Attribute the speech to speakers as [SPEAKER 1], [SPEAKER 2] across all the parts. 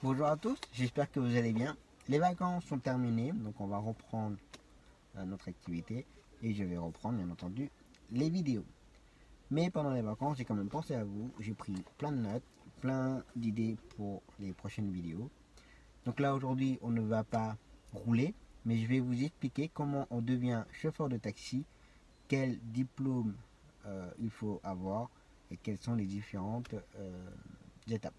[SPEAKER 1] Bonjour à tous, j'espère que vous allez bien. Les vacances sont terminées, donc on va reprendre notre activité et je vais reprendre bien entendu les vidéos. Mais pendant les vacances, j'ai quand même pensé à vous, j'ai pris plein de notes, plein d'idées pour les prochaines vidéos. Donc là aujourd'hui, on ne va pas rouler, mais je vais vous expliquer comment on devient chauffeur de taxi, quel diplôme il faut avoir et quelles sont les différentes étapes.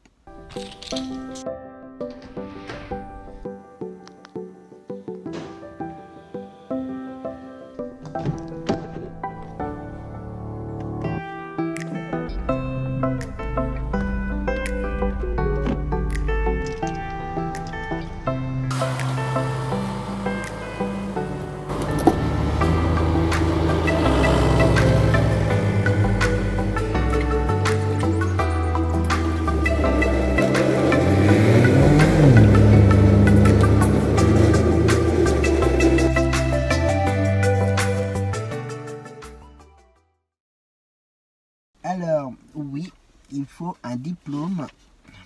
[SPEAKER 1] Alors, oui, il faut un diplôme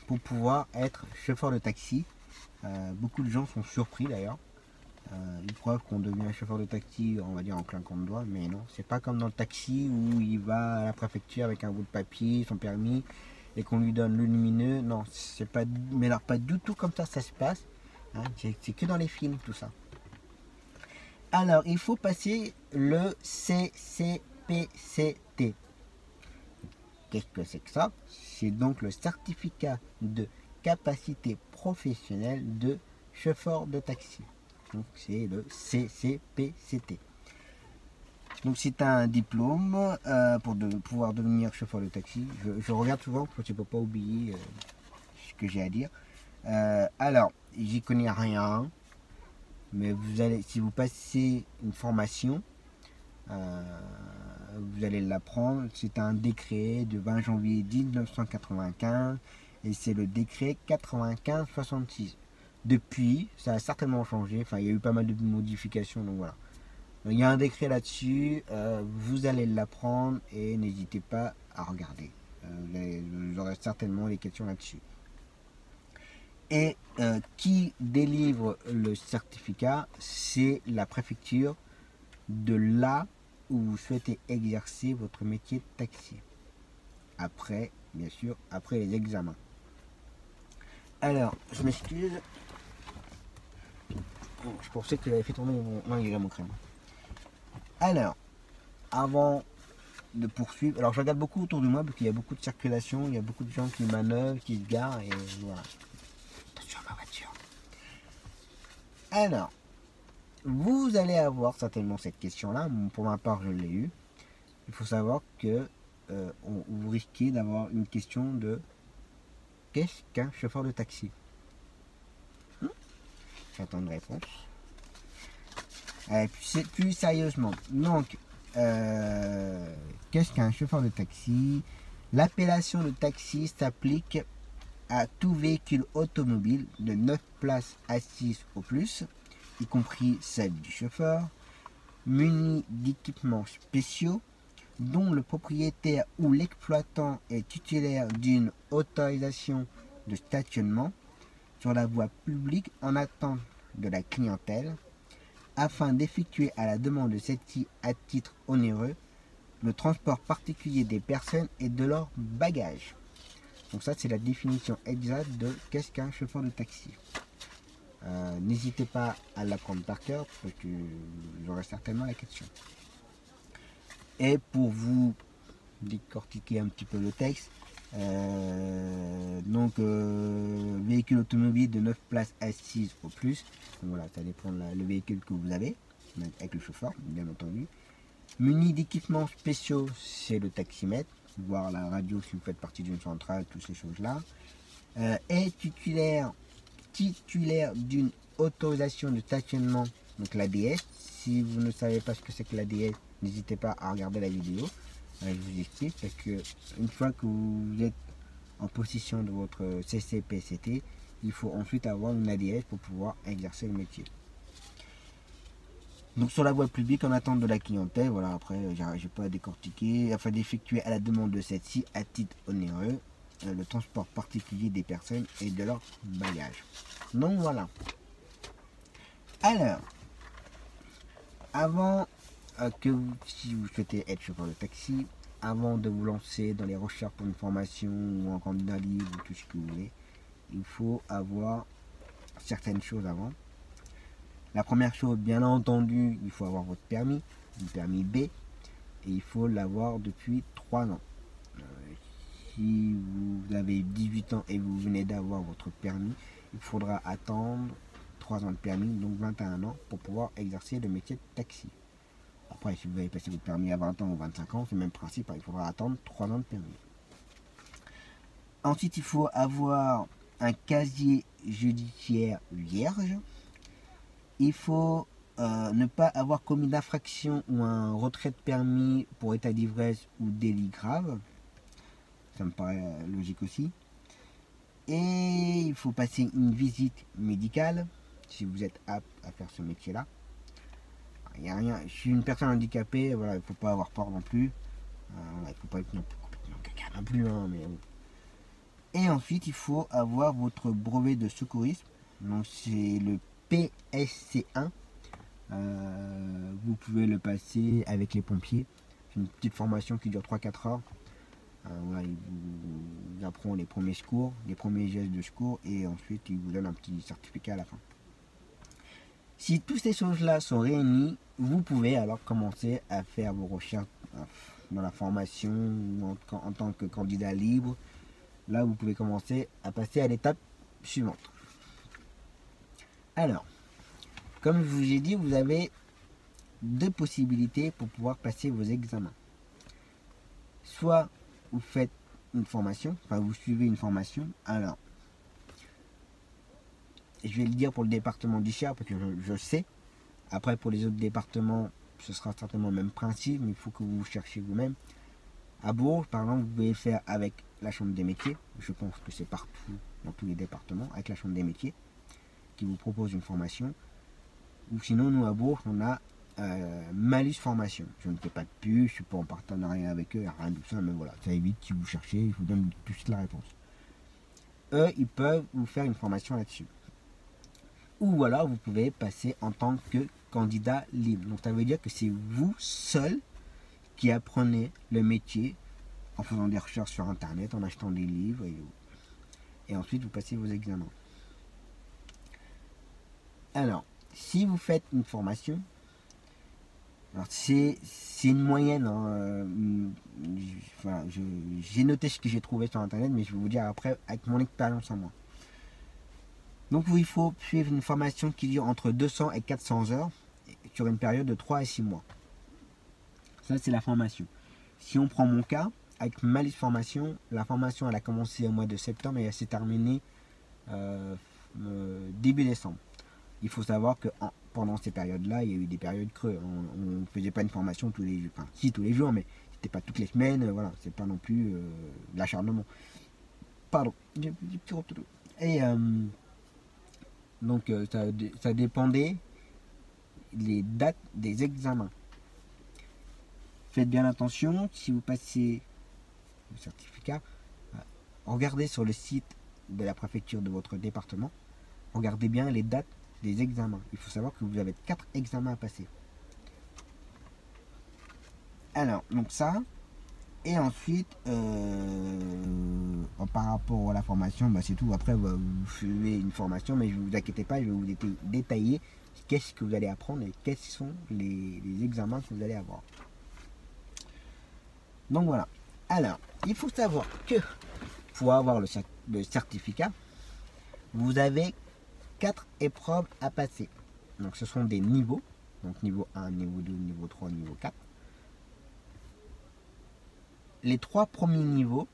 [SPEAKER 1] pour pouvoir être chauffeur de taxi. Beaucoup de gens sont surpris d'ailleurs. Ils croient qu'on devient chauffeur de taxi, on va dire en claquant de doigts, mais non, c'est pas comme dans le taxi où il va à la préfecture avec un bout de papier, son permis, et qu'on lui donne le lumineux. Non, c'est pas, mais alors pas du tout comme ça se passe. Hein, c'est que dans les films tout ça. Alors, il faut passer le CCPCT. Qu'est-ce que c'est que ça? C'est donc le certificat de capacité professionnelle de chauffeur de taxi. Donc c'est le CCPCT. Donc c'est un diplôme pour pouvoir devenir chauffeur de taxi. Je regarde souvent parce que je ne peux pas oublier ce que j'ai à dire. Alors, j'y connais rien, mais vous allez, si vous passez une formation, vous allez l'apprendre. C'est un décret de 20 janvier 1995 et c'est le décret 95-66. Depuis, ça a certainement changé. Enfin, il y a eu pas mal de modifications, donc voilà. Donc, il y a un décret là-dessus. Vous allez l'apprendre et n'hésitez pas à regarder. Vous aurez certainement des questions là-dessus. Et qui délivre le certificat? C'est la préfecture de là où vous souhaitez exercer votre métier de taxi. Après, bien sûr, après les examens. Alors, je m'excuse. Je pensais que j'avais fait tourner mon crème. Alors, avant de poursuivre, alors je regarde beaucoup autour de moi parce qu'il y a beaucoup de circulation, il y a beaucoup de gens qui manœuvrent, qui se garent et voilà. Attention à ma voiture. Alors, vous allez avoir certainement cette question-là. Pour ma part, je l'ai eu. Il faut savoir que vous risquez d'avoir une question de qu'est-ce qu'un chauffeur de taxi? J'attends une réponse. Plus sérieusement, donc, qu'est-ce qu'un chauffeur de taxi? L'appellation de taxi s'applique à tout véhicule automobile de 9 places assises au plus, y compris celle du chauffeur, muni d'équipements spéciaux, dont le propriétaire ou l'exploitant est titulaire d'une autorisation de stationnement sur la voie publique en attente de la clientèle, afin d'effectuer à la demande de celle-ci à titre onéreux le transport particulier des personnes et de leurs bagages. Donc ça, c'est la définition exacte de qu'est-ce qu'un chauffeur de taxi. N'hésitez pas à l'apprendre par cœur parce que j'aurai certainement la question. Et pour vous décortiquer un petit peu le texte, véhicule automobile de 9 places assises au plus. Donc voilà, ça dépend le véhicule que vous avez, avec le chauffeur, bien entendu. Muni d'équipements spéciaux, c'est le taximètre, voir la radio si vous faites partie d'une centrale, toutes ces choses-là. Est titulaire d'une autorisation de stationnement, donc l'ADS. Si vous ne savez pas ce que c'est que l'ADS, n'hésitez pas à regarder la vidéo. Je vous explique, parce que une fois que vous êtes en possession de votre CCPCT, il faut ensuite avoir une ADS pour pouvoir exercer le métier. Donc sur la voie publique en attente de la clientèle, voilà, après j'ai pas à décortiquer, afin d'effectuer à la demande de celle-ci à titre onéreux le transport particulier des personnes et de leurs bagages. Donc voilà. Alors, avant si vous souhaitez être chauffeur de taxi, avant de vous lancer dans les recherches pour une formation ou un candidat libre ou tout ce que vous voulez, il faut avoir certaines choses avant. La première chose, bien entendu, il faut avoir votre permis, le permis B, et il faut l'avoir depuis 3 ans. Si vous avez 18 ans et vous venez d'avoir votre permis, il faudra attendre 3 ans de permis, donc 21 ans, pour pouvoir exercer le métier de taxi. Après, si vous avez passé votre permis à 20 ans ou 25 ans, c'est le même principe, il faudra attendre 3 ans de permis. Ensuite, il faut avoir un casier judiciaire vierge. Il faut ne pas avoir commis d'infraction ou un retrait de permis pour état d'ivresse ou délit grave. Ça me paraît logique aussi. Et il faut passer une visite médicale si vous êtes apte à faire ce métier-là. Il n'y a rien. Je suis une personne handicapée, voilà, il ne faut pas avoir peur non plus. Il ne faut pas être complètement caca non plus. Hein, mais... Et ensuite, il faut avoir votre brevet de secourisme. Donc c'est le PSC1. Vous pouvez le passer avec les pompiers. C'est une petite formation qui dure 3-4 heures. Voilà, ils vous apprend les premiers secours, les premiers gestes de secours, et ensuite ils vous donnent un petit certificat à la fin. Si toutes ces choses-là sont réunies, vous pouvez alors commencer à faire vos recherches dans la formation ou en tant que candidat libre. Là, vous pouvez commencer à passer à l'étape suivante. Alors, comme je vous ai dit, vous avez 2 possibilités pour pouvoir passer vos examens. Soit vous faites une formation, enfin vous suivez une formation. Alors, je vais le dire pour le département du Cher parce que je sais. Après, pour les autres départements, ce sera certainement le même principe, mais il faut que vous cherchiez vous-même. À Bourges, par exemple, vous pouvez le faire avec la Chambre des métiers. Je pense que c'est partout, dans tous les départements, avec la Chambre des métiers, qui vous propose une formation. Ou sinon, nous à Bourges, on a Malus Formation. Je ne fais pas de pub, je ne suis pas en partenariat avec eux, rien de tout ça, mais voilà, ça évite si vous cherchez, je vous donne tout de suite la réponse. Eux, ils peuvent vous faire une formation là-dessus. Ou alors, vous pouvez passer en tant que candidat libre. Donc, ça veut dire que c'est vous seul qui apprenez le métier en faisant des recherches sur Internet, en achetant des livres, et ensuite, vous passez vos examens. Alors, si vous faites une formation, alors c'est une moyenne, hein, j'ai noté ce que j'ai trouvé sur Internet, mais je vais vous dire après avec mon expérience en moi. Donc il faut suivre une formation qui dure entre 200 et 400 heures sur une période de 3 à 6 mois. Ça, c'est la formation. Si on prend mon cas, avec Malus Formation, la formation elle a commencé au mois de septembre et elle s'est terminée début décembre. Il faut savoir que pendant ces périodes-là, il y a eu des périodes creuses. On ne faisait pas une formation tous les jours, enfin si tous les jours, mais c'était pas toutes les semaines. Voilà, c'est pas non plus de l'acharnement. Pardon, j'ai petit gros toutou. Et donc ça dépendait les dates des examens. Faites bien attention, si vous passez le certificat, regardez sur le site de la préfecture de votre département, regardez bien les dates des examens. Il faut savoir que vous avez 4 examens à passer. Alors, donc ça, et ensuite, par rapport à la formation, c'est tout. Après, vous suivez une formation, mais ne vous inquiétez pas, je vais vous détailler qu'est-ce que vous allez apprendre et quels sont les examens que vous allez avoir. Donc voilà. Alors, il faut savoir que pour avoir le certificat, vous avez 4 épreuves à passer. Donc ce sont des niveaux. Donc niveau 1, niveau 2, niveau 3, niveau 4. Les 3 premiers niveaux,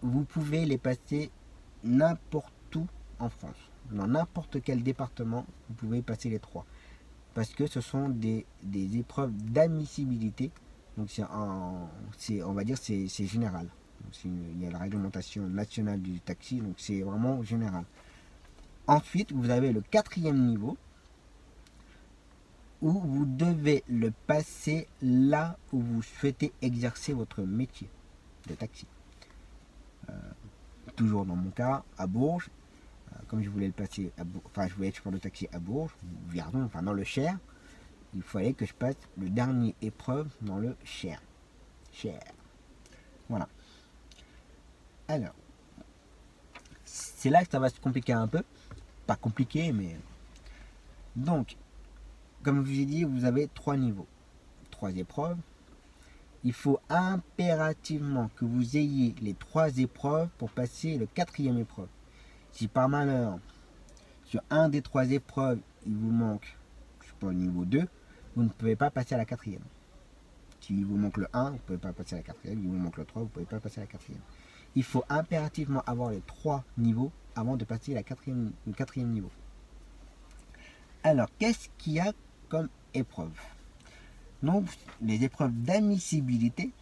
[SPEAKER 1] vous pouvez les passer n'importe où en France. Dans n'importe quel département, vous pouvez passer les 3. Parce que ce sont des épreuves d'admissibilité. Donc on va dire c'est général. Il y a la réglementation nationale du taxi, donc c'est vraiment général. Ensuite, vous avez le 4e niveau où vous devez le passer là où vous souhaitez exercer votre métier de taxi. toujours dans mon cas, à Bourges. Comme je voulais le passer à je voulais prendre le taxi à Bourges, ou Verdon, enfin dans le Cher, il fallait que je passe le dernier épreuve dans le Cher. Voilà. Alors, c'est là que ça va se compliquer un peu. Pas compliqué, mais... Donc, comme je vous ai dit, vous avez 3 niveaux, 3 épreuves. Il faut impérativement que vous ayez les 3 épreuves pour passer le 4e épreuve. Si par malheur, sur un des 3 épreuves, il vous manque, je sais pas, le niveau 2, vous ne pouvez pas passer à la 4e. S'il vous manque le 1, vous ne pouvez pas passer à la 4e. Il vous manque le 3, vous ne pouvez pas passer à la 4e. Il faut impérativement avoir les 3 niveaux avant de passer le 4e niveau. Alors, qu'est-ce qu'il y a comme épreuve? Donc, les épreuves d'admissibilité,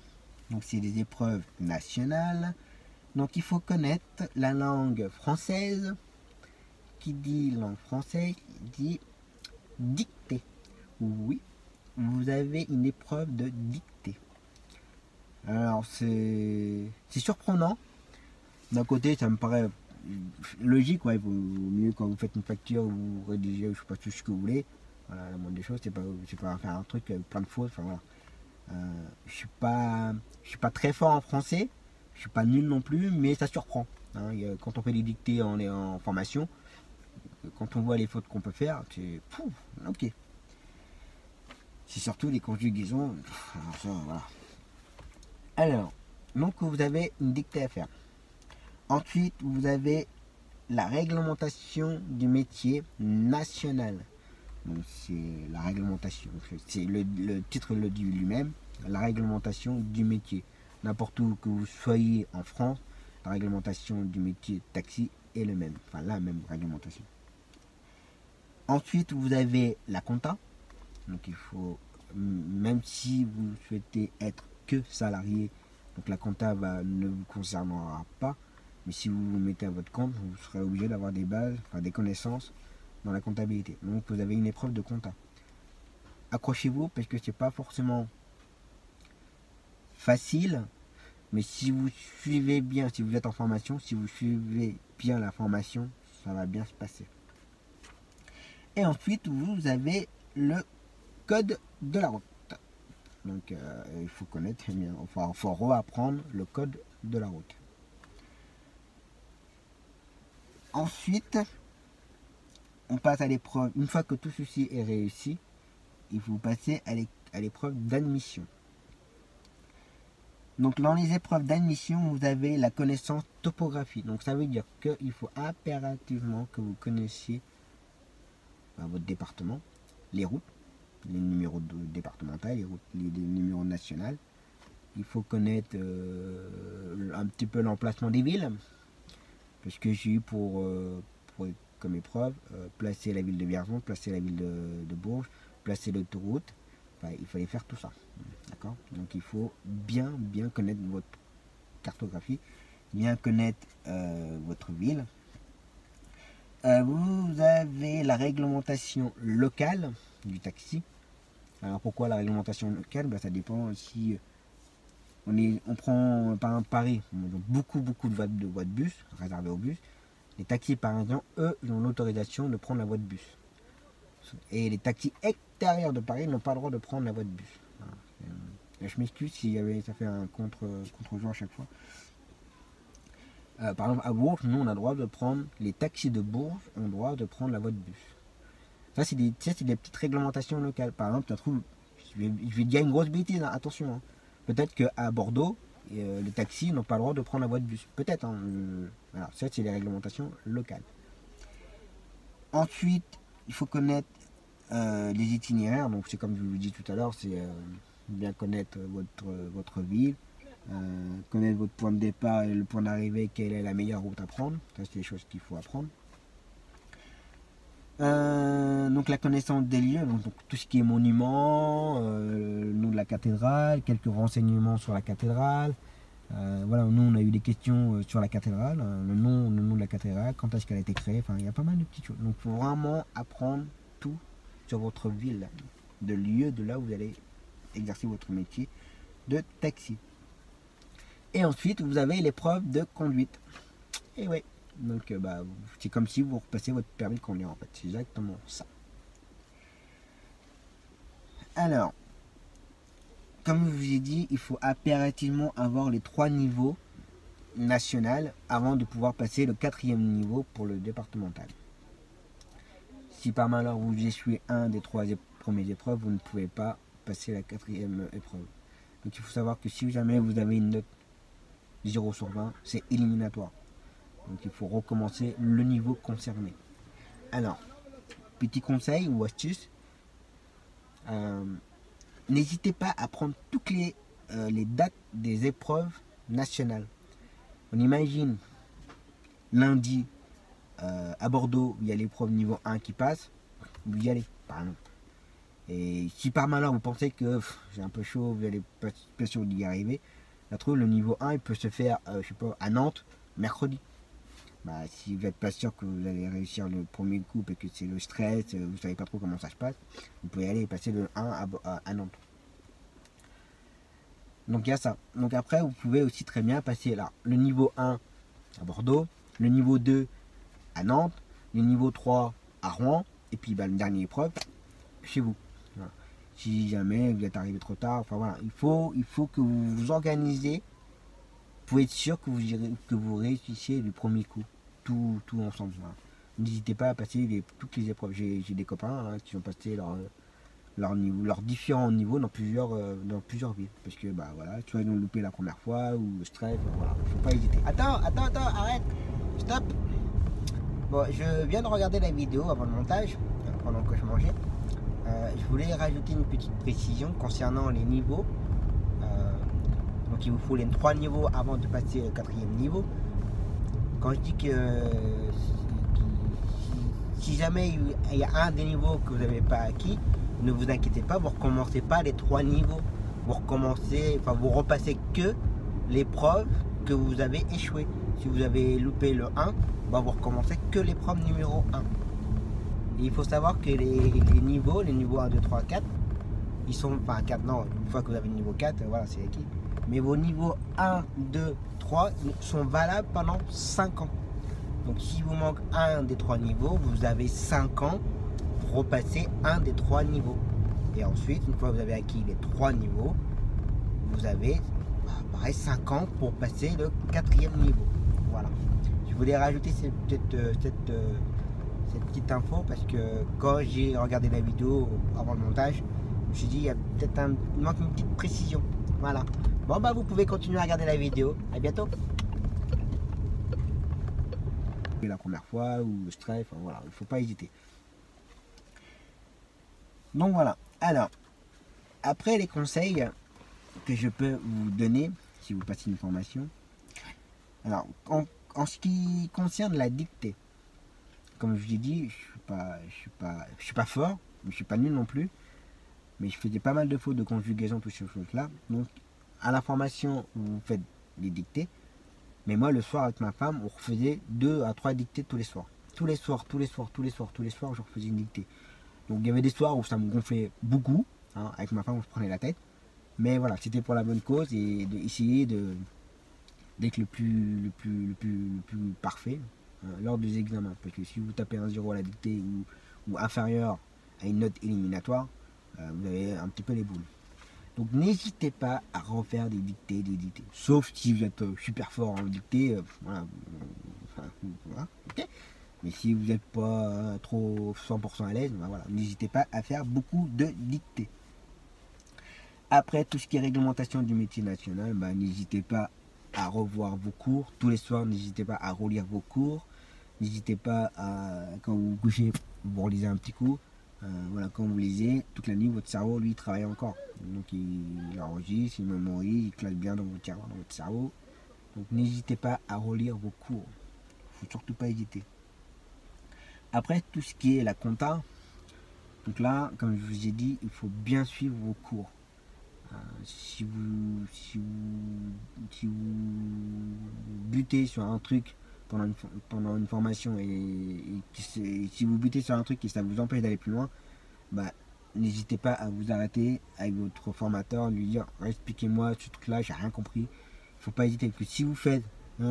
[SPEAKER 1] donc c'est des épreuves nationales. Donc, il faut connaître la langue française. Qui dit langue française, dit dictée. Oui, vous avez une épreuve de dictée. Alors, c'est surprenant. D'un côté, ça me paraît logique, ouais, il vaut mieux quand vous faites une facture, vous rédigez, je sais pas, tout ce que vous voulez. Voilà, la moindre des choses, c'est pas faire un truc avec plein de fautes. Enfin voilà. Je suis pas très fort en français, je suis pas nul non plus, mais ça surprend. Hein. Quand on fait des dictées en formation, quand on voit les fautes qu'on peut faire, c'est ok. C'est surtout les conjugaisons. Voilà. Alors, donc vous avez une dictée à faire. Ensuite, vous avez la réglementation du métier national. Donc c'est la réglementation, c'est le titre le dit lui-même, la réglementation du métier. N'importe où que vous soyez en France, la réglementation du métier taxi est le même, enfin la même réglementation. Ensuite, vous avez la compta. Donc il faut, même si vous souhaitez être que salarié, donc la compta ne vous concernera pas. Mais si vous vous mettez à votre compte, vous serez obligé d'avoir des bases, enfin des connaissances dans la comptabilité. Donc vous avez une épreuve de compta. Accrochez-vous parce que c'est pas forcément facile, mais si vous suivez bien, si vous êtes en formation, si vous suivez bien la formation, ça va bien se passer. Et ensuite, vous avez le code de la route. Donc il faut connaître, il faut réapprendre le code de la route. Ensuite, on passe à l'épreuve. Une fois que tout ceci est réussi, il faut passer à l'épreuve d'admission. Donc dans les épreuves d'admission, vous avez la connaissance topographie. Donc ça veut dire qu'il faut impérativement que vous connaissiez votre département, les routes, les numéros départementaux, les numéros nationaux. Il faut connaître un petit peu l'emplacement des villes. Parce que j'ai eu comme épreuve placer la ville de Vierzon, placer la ville de Bourges, placer l'autoroute. Enfin, il fallait faire tout ça. D'accord? Donc il faut bien connaître votre cartographie, bien connaître votre ville. Vous avez la réglementation locale du taxi. Alors pourquoi la réglementation locale? Ça dépend si on prend par exemple Paris, beaucoup de voies de bus réservées aux bus. Les taxis parisiens, eux, ils ont l'autorisation de prendre la voie de bus. Et les taxis extérieurs de Paris n'ont pas le droit de prendre la voie de bus. Voilà. Je m'excuse si ça fait un contre-jour à chaque fois. Par exemple, à Bourges, nous, on a le droit de prendre, les taxis de Bourges ont le droit de prendre la voie de bus. Ça, c'est des petites réglementations locales. Par exemple, tu trouves, je vais dire une grosse bêtise, hein, attention. Hein. Peut-être qu'à Bordeaux, les taxis n'ont pas le droit de prendre la voie de bus. Peut-être. Hein, voilà, ça, c'est les réglementations locales. Ensuite, il faut connaître les itinéraires. Donc, c'est comme je vous l'ai dit tout à l'heure, c'est bien connaître votre ville, connaître votre point de départ et le point d'arrivée, quelle est la meilleure route à prendre. Ça, c'est des choses qu'il faut apprendre. Donc la connaissance des lieux, donc tout ce qui est monument, le nom de la cathédrale, quelques renseignements sur la cathédrale. Voilà, nous on a eu des questions sur la cathédrale, le nom de la cathédrale, quand est-ce qu'elle a été créée, enfin il y a pas mal de petites choses. Donc il faut vraiment apprendre tout sur votre ville, de lieu de là où vous allez exercer votre métier de taxi. Et ensuite, vous avez l'épreuve de conduite. Et ouais, donc c'est comme si vous repassez votre permis de conduire en fait. C'est exactement ça. Alors, comme je vous ai dit, il faut impérativement avoir les 3 niveaux nationaux avant de pouvoir passer le 4e niveau pour le départemental. Si par malheur vous échouez un des 3 premières épreuves, vous ne pouvez pas passer la 4e épreuve. Donc il faut savoir que si jamais vous avez une note 0 sur 20, c'est éliminatoire. Donc il faut recommencer le niveau concerné. Alors, petit conseil ou astuce, n'hésitez pas à prendre toutes les dates des épreuves nationales. On imagine lundi à Bordeaux, il y a l'épreuve niveau 1 qui passe, vous y allez par exemple. Et si par malheur vous pensez que c'est un peu chaud, vous n'allez pas sûr d'y arriver, le niveau 1 il peut se faire je sais pas, à Nantes mercredi. Si vous n'êtes pas sûr que vous allez réussir le premier coup et que c'est le stress, vous ne savez pas trop comment ça se passe, vous pouvez aller passer le 1 à Nantes. Donc il y a ça. Donc après vous pouvez aussi très bien passer là le niveau 1 à Bordeaux, le niveau 2 à Nantes, le niveau 3 à Rouen, et puis le dernier épreuve chez vous. Voilà. Si jamais vous êtes arrivé trop tard, enfin voilà, il faut que vous vous organisez pour être sûr que vous réussissiez du premier coup, tout ensemble. Voilà. N'hésitez pas à passer toutes les épreuves. J'ai des copains qui ont passé leurs différents niveaux dans plusieurs villes. Parce que voilà, soit ils ont loupé la première fois ou le stress, voilà, faut pas hésiter. Attends, arrête, stop. Bon, je viens de regarder la vidéo avant le montage, pendant que je mangeais. Je voulais rajouter une petite précision concernant les niveaux. Donc il vous faut les 3 niveaux avant de passer au 4e niveau. Quand je dis que si jamais il y a un des niveaux que vous n'avez pas acquis, ne vous inquiétez pas, vous ne recommencez pas les 3 niveaux. Vous repassez que l'épreuve que vous avez échoué. Si vous avez loupé le 1, vous recommencez que l'épreuve numéro 1. Et il faut savoir que les niveaux 1, 2, 3, 4, ils sont, enfin 4 non, une fois que vous avez le niveau 4, voilà, c'est acquis. Mais vos niveaux 1, 2, 3 sont valables pendant 5 ans. Donc si vous manque un des 3 niveaux, vous avez 5 ans pour repasser un des 3 niveaux. Et ensuite, une fois que vous avez acquis les 3 niveaux, vous avez pareil 5 ans pour passer le 4e niveau. Voilà. Je voulais rajouter cette petite info parce que quand j'ai regardé la vidéo avant le montage, je me suis dit il y a peut-être il manque une petite précision. Voilà. Bon vous pouvez continuer à regarder la vidéo. À bientôt. La première fois ou le stress, enfin, voilà, il ne faut pas hésiter. Donc voilà. Alors, après les conseils que je peux vous donner si vous passez une formation. Alors, en ce qui concerne la dictée, comme je vous ai dit, je suis pas fort, mais je suis pas nul non plus. Mais je faisais pas mal de fautes de conjugaison, toutes ces choses-là. Donc, à la formation, vous faites des dictées. Mais moi, le soir, avec ma femme, on refaisait 2 à 3 dictées tous les soirs. Tous les soirs, je refaisais une dictée. Donc, il y avait des soirs où ça me gonflait beaucoup. Avec ma femme, on se prenait la tête. Mais voilà, c'était pour la bonne cause et d'essayer d'être le plus parfait lors des examens. Parce que si vous tapez un 0 à la dictée ou inférieur à une note éliminatoire, vous avez un petit peu les boules. Donc n'hésitez pas à refaire des dictées. Sauf si vous êtes super fort en dictée, voilà, okay. Mais si vous n'êtes pas trop 100% à l'aise, voilà, n'hésitez pas à faire beaucoup de dictées. Après, tout ce qui est réglementation du métier national, n'hésitez pas à revoir vos cours. Tous les soirs, n'hésitez pas à relire vos cours. N'hésitez pas à, quand vous vous couchez, vous relisez un petit coup. Voilà, quand vous lisez, toute la nuit, votre cerveau, lui, travaille encore. Donc, il enregistre, il mémorise, il classe bien dans votre cerveau. Donc, n'hésitez pas à relire vos cours. Il ne faut surtout pas hésiter. Après, tout ce qui est la compta, donc là, comme je vous ai dit, il faut bien suivre vos cours. Si vous butez sur un truc pendant une formation et si vous butez sur un truc et ça vous empêche d'aller plus loin, n'hésitez pas à vous arrêter avec votre formateur, lui dire expliquez-moi ce truc là, j'ai rien compris. Il faut pas hésiter, que si vous faites et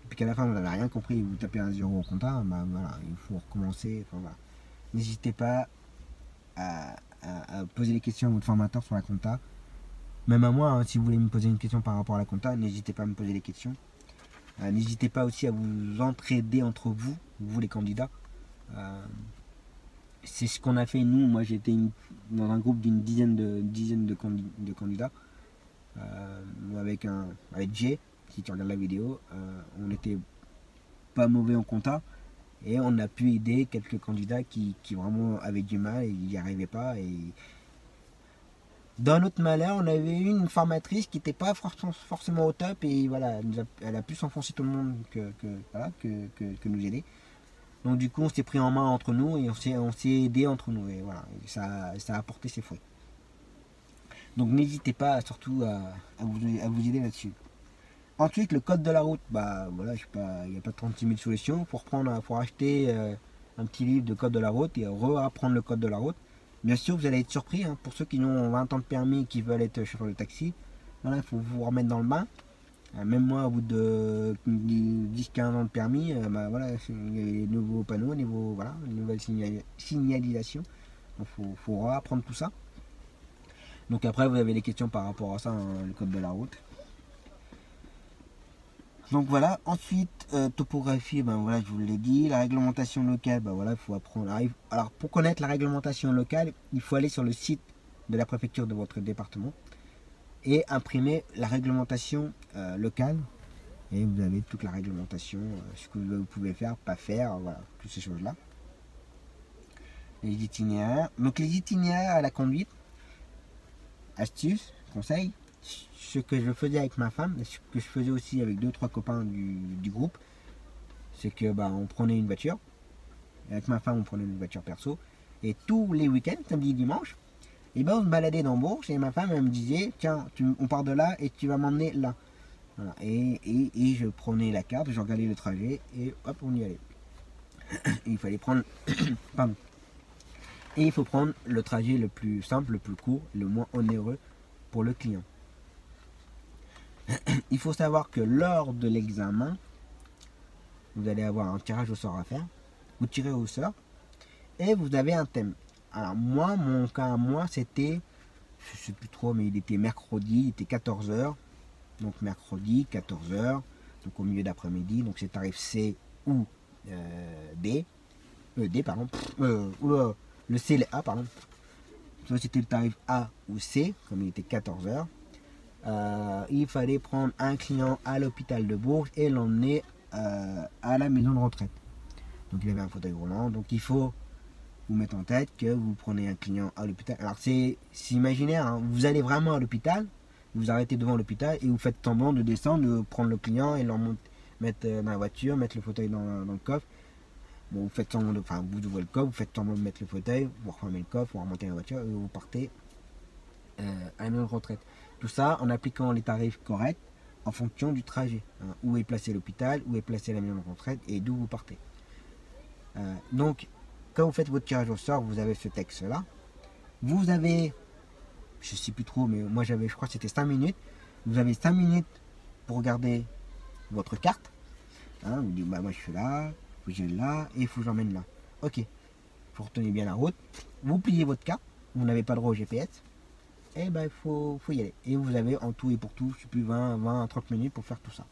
[SPEAKER 1] puis qu'à la fin vous n'avez rien compris, vous tapez un 0 au compta, bah voilà, il faut recommencer. Enfin, voilà. N'hésitez pas à poser des questions à votre formateur sur la compta. Même à moi, hein, si vous voulez me poser une question par rapport à la compta, n'hésitez pas à me poser des questions. N'hésitez pas aussi à vous entraider entre vous, vous les candidats. C'est ce qu'on a fait nous. Moi j'étais dans un groupe d'une dizaine de candidats. Avec Jay, si tu regardes la vidéo, on n'était pas mauvais en compta. Et on a pu aider quelques candidats qui vraiment avaient du mal et n'y arrivaient pas. Et dans notre malheur, on avait eu une formatrice qui n'était pas forcément au top. Et voilà, elle a pu s'enfoncer tout le monde que nous aider. Donc du coup, on s'est pris en main entre nous et on s'est aidé entre nous. Et voilà, et ça a apporté ses fruits. Donc n'hésitez pas surtout à vous aider là-dessus. Ensuite, le code de la route, bah voilà, je sais pas, il n'y a pas 36 000 solutions. Pour acheter un petit livre de code de la route et réapprendre le code de la route. Bien sûr, vous allez être surpris, hein, pour ceux qui ont 20 ans de permis et qui veulent être chauffeur de taxi. Voilà, il faut vous remettre dans le bain. Même moi, au bout de 10-15 ans de permis, bah voilà, il y a les nouveaux panneaux, voilà, une nouvelle signalisation. Donc il faut réapprendre tout ça. Donc après, vous avez des questions par rapport à ça, hein, le code de la route. Donc voilà, ensuite, topographie, ben voilà, je vous l'ai dit. La réglementation locale, ben voilà, il faut apprendre. Alors, pour connaître la réglementation locale, il faut aller sur le site de la préfecture de votre département et imprimer la réglementation locale. Et vous avez toute la réglementation, ce que vous pouvez faire, pas faire, voilà, toutes ces choses-là. Les itinéraires. Donc les itinéraires à la conduite, astuce, conseil, ce que je faisais avec ma femme, ce que je faisais aussi avec 2-3 copains du groupe, c'est que bah, on prenait une voiture, et avec ma femme on prenait une voiture perso, et tous les week-ends, samedi et dimanche, et ben on se baladait dans Bourges, et ma femme elle me disait, tiens, on part de là et tu vas m'emmener là. Voilà. Et je prenais la carte, je regardais le trajet, et hop, on y allait. Et il fallait prendre, pardon. Et il faut prendre le trajet le plus simple, le plus court, le moins onéreux pour le client. Il faut savoir que lors de l'examen, vous allez avoir un tirage au sort à faire. Vous tirez au sort et vous avez un thème. Alors moi, mon cas à moi, c'était, je sais plus trop, mais il était mercredi, il était 14h. Donc mercredi, 14h, donc au milieu d'après-midi. Donc c'est tarif C ou D. D, pardon. Le C et le A, pardon. Soit c'était le tarif A ou C, comme il était 14h. Il fallait prendre un client à l'hôpital de Bourges et l'emmener à la maison de retraite. Donc il avait un fauteuil roulant. Donc il faut vous mettre en tête que vous prenez un client à l'hôpital. Alors c'est imaginaire, hein, vous allez vraiment à l'hôpital, vous arrêtez devant l'hôpital et vous faites semblant de descendre, de prendre le client et mettre dans la voiture, mettre le fauteuil dans le coffre. Bon, vous faites semblant vous ouvrez le coffre, vous faites semblant de mettre le fauteuil, vous refermez le coffre, vous remontez la voiture et vous partez à la maison de retraite. Tout ça en appliquant les tarifs corrects en fonction du trajet. Hein, où est placé l'hôpital, où est placé la maison de retraite et d'où vous partez. Donc, quand vous faites votre tirage au sort, vous avez ce texte-là. Vous avez, je ne sais plus trop, mais moi je crois que c'était 5 minutes. Vous avez 5 minutes pour regarder votre carte. Hein, vous dites, bah moi je suis là, faut que j'aille là, et il faut que j'emmène là. Ok, vous retenez bien la route. Vous pliez votre carte, vous n'avez pas le droit au GPS. Et ben il faut y aller. Et vous avez en tout et pour tout, je sais plus, 20-30 minutes pour faire tout ça.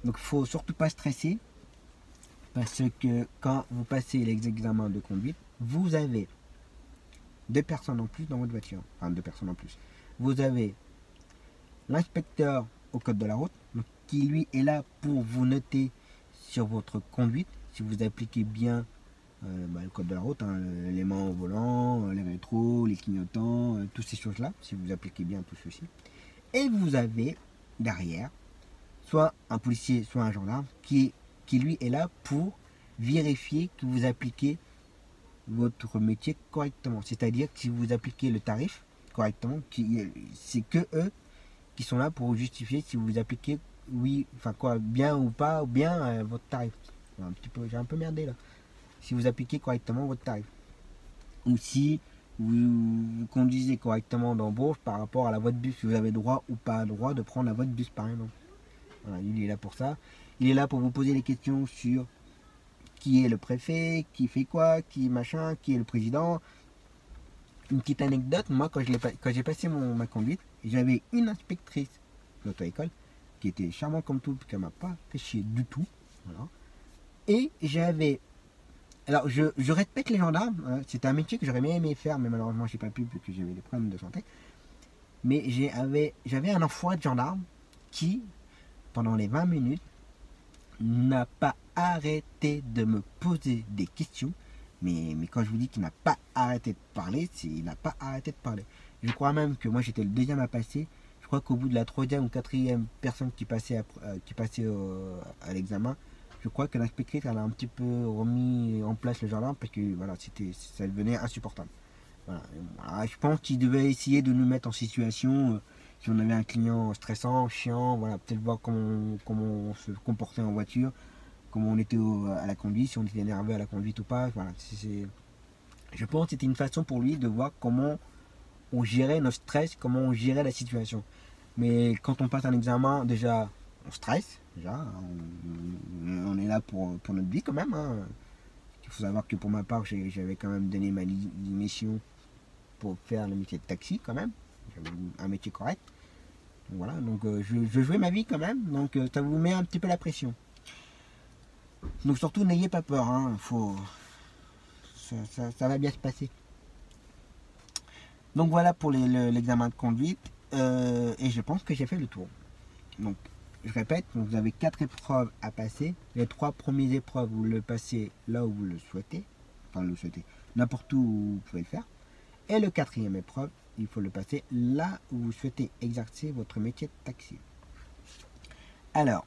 [SPEAKER 1] Donc il ne faut surtout pas stresser. Parce que quand vous passez les examens de conduite, vous avez 2 personnes en plus dans votre voiture. Enfin 2 personnes en plus. Vous avez l'inspecteur au code de la route, donc, qui lui est là pour vous noter sur votre conduite, si vous appliquez bien le code de la route, hein, les mains au volant, les rétros, les clignotants, toutes ces choses-là, si vous appliquez bien tout ceci. Et vous avez derrière, soit un policier, soit un gendarme, qui lui est là pour vérifier que vous appliquez votre métier correctement. C'est-à-dire que si vous appliquez le tarif correctement, c'est que eux qui sont là pour justifier si vous appliquez bien ou pas, ou bien votre tarif. J'ai un peu merdé là. Si vous appliquez correctement votre tarif. Ou si vous conduisez correctement dans Bourges par rapport à la voie de bus, si vous avez droit ou pas droit de prendre la voie de bus par exemple. Voilà, il est là pour ça. Il est là pour vous poser des questions sur qui est le préfet, qui fait quoi, qui est machin, qui est le président. Une petite anecdote, moi quand j'ai passé ma conduite, j'avais une inspectrice d'auto-école qui était charmante comme tout, qui ne m'a pas fait chier du tout. Voilà. Et j'avais... Alors je respecte les gendarmes, hein, c'était un métier que j'aurais bien aimé faire, mais malheureusement j'ai pas pu parce que j'avais des problèmes de santé. Mais j'avais un enfoiré de gendarme qui, pendant les 20 minutes, n'a pas arrêté de me poser des questions. Mais quand je vous dis qu'il n'a pas arrêté de parler, il n'a pas arrêté de parler. Je crois même que moi j'étais le deuxième à passer. Je crois qu'au bout de la troisième ou quatrième personne qui passait à l'examen, je crois que l'inspectrice elle a un petit peu remis en place le gendarme parce que voilà, ça devenait insupportable. Voilà. Voilà, je pense qu'il devait essayer de nous mettre en situation, si on avait un client stressant, chiant, voilà, peut-être voir comment on se comportait en voiture, comment on était à la conduite, si on était énervé à la conduite ou pas. Voilà, je pense que c'était une façon pour lui de voir comment on gérait notre stress, comment on gérait la situation. Mais quand on passe un examen, déjà, on stresse, déjà, on est là pour notre vie quand même. Hein. Il faut savoir que pour ma part, j'avais quand même donné ma démission pour faire le métier de taxi quand même. J'avais un métier correct. Donc voilà, donc je jouais ma vie quand même, donc ça vous met un petit peu la pression. Donc surtout n'ayez pas peur, hein, ça va bien se passer. Donc voilà pour l'examen de conduite, et je pense que j'ai fait le tour. Donc je répète, vous avez 4 épreuves à passer. Les 3 premières épreuves, vous le passez là où vous le souhaitez, n'importe où vous pouvez le faire. Et le 4e épreuve, il faut le passer là où vous souhaitez exercer votre métier de taxi. Alors,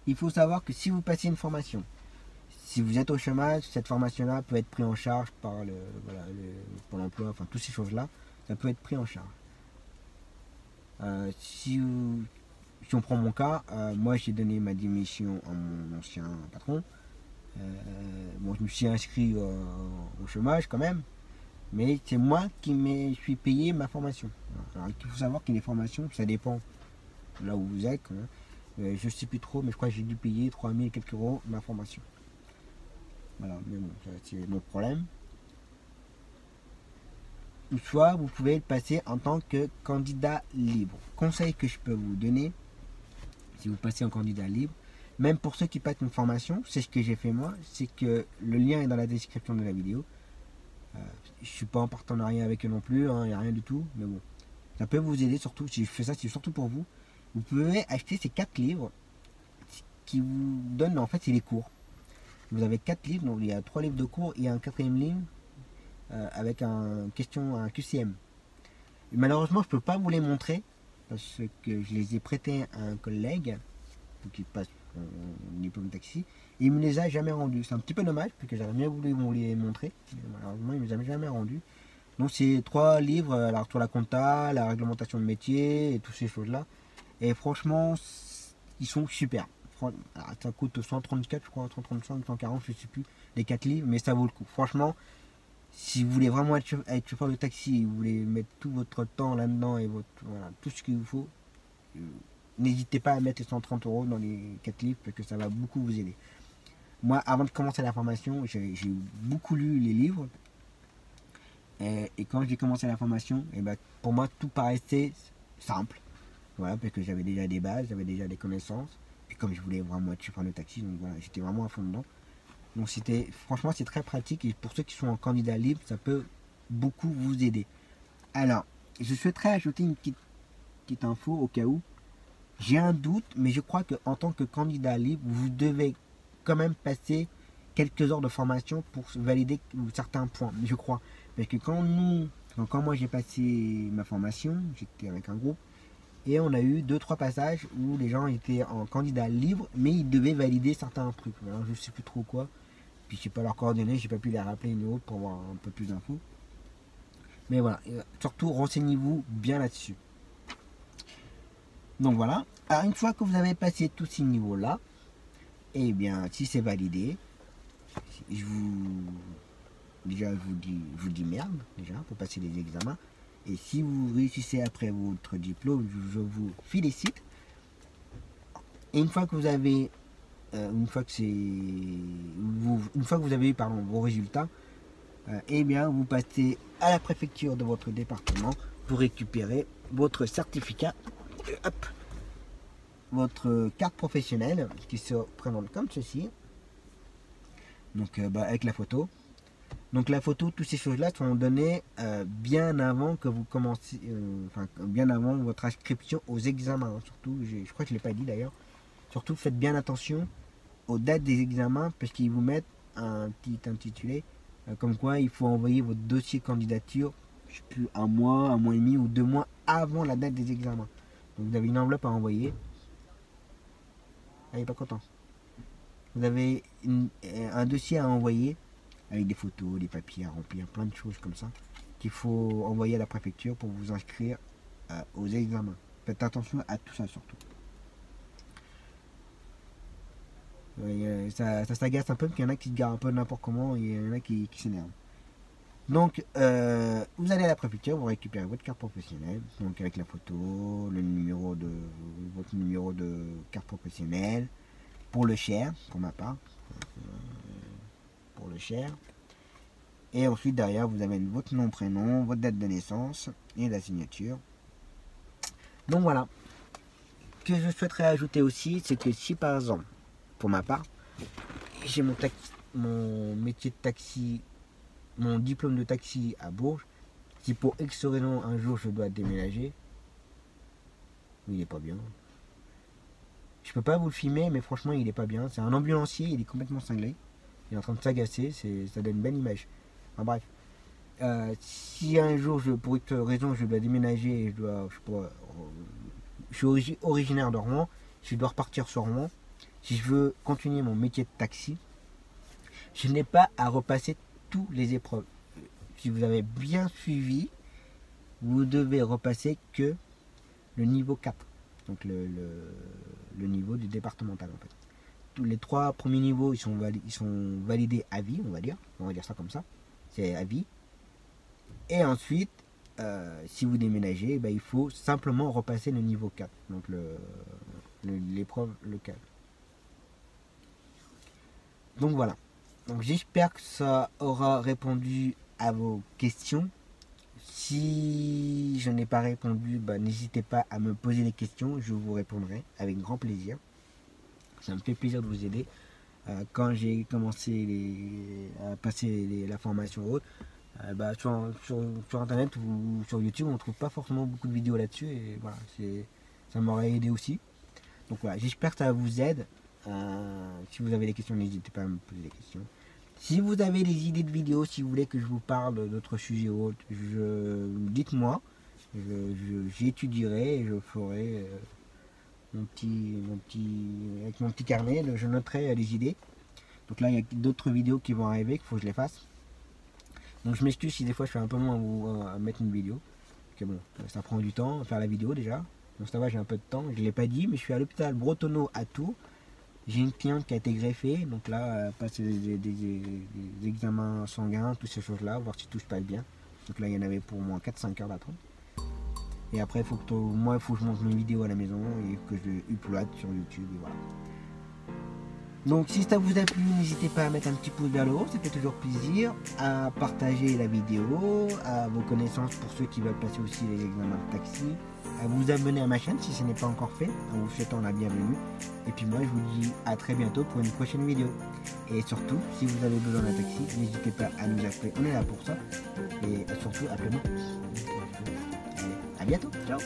[SPEAKER 1] il faut savoir que si vous passez une formation, si vous êtes au chômage, cette formation-là peut être prise en charge par Pôle emploi, enfin toutes ces choses-là, ça peut être pris en charge. Si on prend mon cas, moi j'ai donné ma démission à mon ancien patron. Bon, je me suis inscrit au chômage quand même, mais c'est moi qui me suis payé ma formation. Alors, il faut savoir que les formations, ça dépend là où vous êtes. Hein. Je ne sais plus trop, mais je crois que j'ai dû payer 3000 et quelques euros ma formation. Voilà, mais bon, c'est mon problème. Ou soit vous pouvez le passer en tant que candidat libre. Conseil que je peux vous donner, si vous passez en candidat libre, même pour ceux qui passent une formation, c'est ce que j'ai fait moi, c'est que le lien est dans la description de la vidéo. Je ne suis pas en partenariat avec eux non plus, il n'y a rien du tout, mais bon, ça peut vous aider, surtout si je fais ça, c'est surtout pour vous. Vous pouvez acheter ces 4 livres qui vous donnent, en fait, c'est les cours. Vous avez 4 livres, donc il y a 3 livres de cours et un 4e livre avec un QCM. Et malheureusement, je ne peux pas vous les montrer parce que je les ai prêtés à un collègue qui passe un diplôme taxi et il me les a jamais rendus. C'est un petit peu dommage parce que j'aurais bien voulu vous les montrer, mais malheureusement, il ne me les a jamais rendus. Donc, c'est 3 livres, alors sur la compta, la réglementation de métier et toutes ces choses-là. Et franchement, ils sont super. Alors, ça coûte 134, je crois, 135, 140, je ne sais plus, les 4 livres, mais ça vaut le coup. Franchement, si vous voulez vraiment être chauffeur de taxi et vous voulez mettre tout votre temps là-dedans et tout ce qu'il vous faut, n'hésitez pas à mettre les 130 euros dans les 4 livres parce que ça va beaucoup vous aider. Moi, avant de commencer la formation, j'ai beaucoup lu les livres. Et quand j'ai commencé la formation, pour moi, tout paraissait simple. Voilà, parce que j'avais déjà des bases, j'avais déjà des connaissances. Et comme je voulais vraiment être chauffeur de taxi, donc voilà, j'étais vraiment à fond dedans. Donc franchement, c'est très pratique. Et pour ceux qui sont en candidat libre, ça peut beaucoup vous aider. Alors, je souhaiterais ajouter une petite info au cas où. J'ai un doute, mais je crois qu'en tant que candidat libre, vous devez quand même passer quelques heures de formation pour valider certains points, je crois. Parce que quand moi j'ai passé ma formation, j'étais avec un groupe, et on a eu 2-3 passages où les gens étaient en candidat libre, mais ils devaient valider certains trucs. Alors, je ne sais plus trop quoi. Puis je sais pas leurs coordonnées, j'ai pas pu les rappeler une autre pour avoir un peu plus d'infos. Mais voilà, surtout renseignez-vous bien là-dessus. Donc voilà, alors une fois que vous avez passé tous ces niveaux-là, et bien si c'est validé, déjà je vous dis merde déjà pour passer les examens. Et si vous réussissez après votre diplôme, je vous félicite. Et une fois que vous avez une fois que vous avez eu vos résultats, eh bien vous passez à la préfecture de votre département pour récupérer votre certificat, hop, votre carte professionnelle qui se présente comme ceci. Donc avec la photo. Donc la photo, toutes ces choses-là sont données bien avant que vous commenciez, bien avant votre inscription aux examens. Surtout, je crois que je ne l'ai pas dit d'ailleurs. Surtout, faites bien attention aux dates des examens parce qu'ils vous mettent un petit intitulé comme quoi il faut envoyer votre dossier candidature, je sais plus, un mois et demi ou 2 mois avant la date des examens. Donc vous avez une enveloppe à envoyer. Ah, il n'est pas content. Vous avez un dossier à envoyer avec des photos, des papiers à remplir, plein de choses comme ça qu'il faut envoyer à la préfecture pour vous inscrire aux examens. Faites attention à tout ça surtout. Ça s'agace un peu parce qu'il y en a qui se garent un peu n'importe comment et il y en a qui s'énervent. Donc vous allez à la préfecture, vous récupérez votre carte professionnelle, donc avec la photo, votre numéro de carte professionnelle, pour le Cher, pour ma part, pour le Cher. Et ensuite derrière vous avez votre nom, prénom, votre date de naissance et la signature. Donc voilà. Ce que je souhaiterais ajouter aussi, c'est que si par exemple, pour ma part, j'ai mon métier de taxi, mon diplôme de taxi à Bourges, si pour X raison un jour je dois déménager, il est pas bien. Je peux pas vous le filmer, mais franchement il est pas bien. C'est un ambulancier, il est complètement cinglé. Il est en train de s'agacer, ça donne une belle image. Enfin bref. Si un jour, pour X raison, je dois déménager et je suis originaire de Rouen, je dois repartir sur Rouen. Si je veux continuer mon métier de taxi, je n'ai pas à repasser toutes les épreuves. Si vous avez bien suivi, vous devez repasser que le niveau 4. Donc le niveau du départemental en fait. Tous les 3 premiers niveaux ils sont validés à vie, on va dire ça comme ça. C'est à vie. Et ensuite, si vous déménagez, il faut simplement repasser le niveau 4. Donc l'épreuve, le 4. Donc voilà. Donc j'espère que ça aura répondu à vos questions. Si je n'ai pas répondu, n'hésitez pas à me poser des questions, je vous répondrai avec grand plaisir. Ça me fait plaisir de vous aider. Quand j'ai commencé à passer la formation haute, sur internet ou sur YouTube, on ne trouve pas forcément beaucoup de vidéos là-dessus et voilà, ça m'aurait aidé aussi. Donc voilà, j'espère que ça vous aide. Si vous avez des questions, n'hésitez pas à me poser des questions. Si vous avez des idées de vidéos, si vous voulez que je vous parle d'autres sujets ou autres, dites-moi. J'étudierai et je ferai avec mon petit carnet, je noterai les idées. Donc là, il y a d'autres vidéos qui vont arriver, qu'il faut que je les fasse. Donc je m'excuse si des fois je fais un peu moins à mettre une vidéo. Parce que bon, ça prend du temps à faire la vidéo déjà. Donc ça va, j'ai un peu de temps. Je ne l'ai pas dit, mais je suis à l'hôpital Bretonneau à Tours. J'ai une cliente qui a été greffée, donc là, passer des examens sanguins, toutes ces choses-là, voir si tout se passe bien. Donc là, il y en avait pour moi 4-5 heures d'attente. Et après, il faut que je monte mes vidéos à la maison et que je upload sur YouTube, et voilà. Donc si ça vous a plu, n'hésitez pas à mettre un petit pouce vers le haut, ça fait toujours plaisir, à partager la vidéo, à vos connaissances pour ceux qui veulent passer aussi les examens de taxi, à vous abonner à ma chaîne si ce n'est pas encore fait, en vous souhaitant la bienvenue. Et puis moi je vous dis à très bientôt pour une prochaine vidéo. Et surtout, si vous avez besoin d'un taxi, n'hésitez pas à nous appeler, on est là pour ça. Et surtout, appelez-moi. Allez, à bientôt, ciao.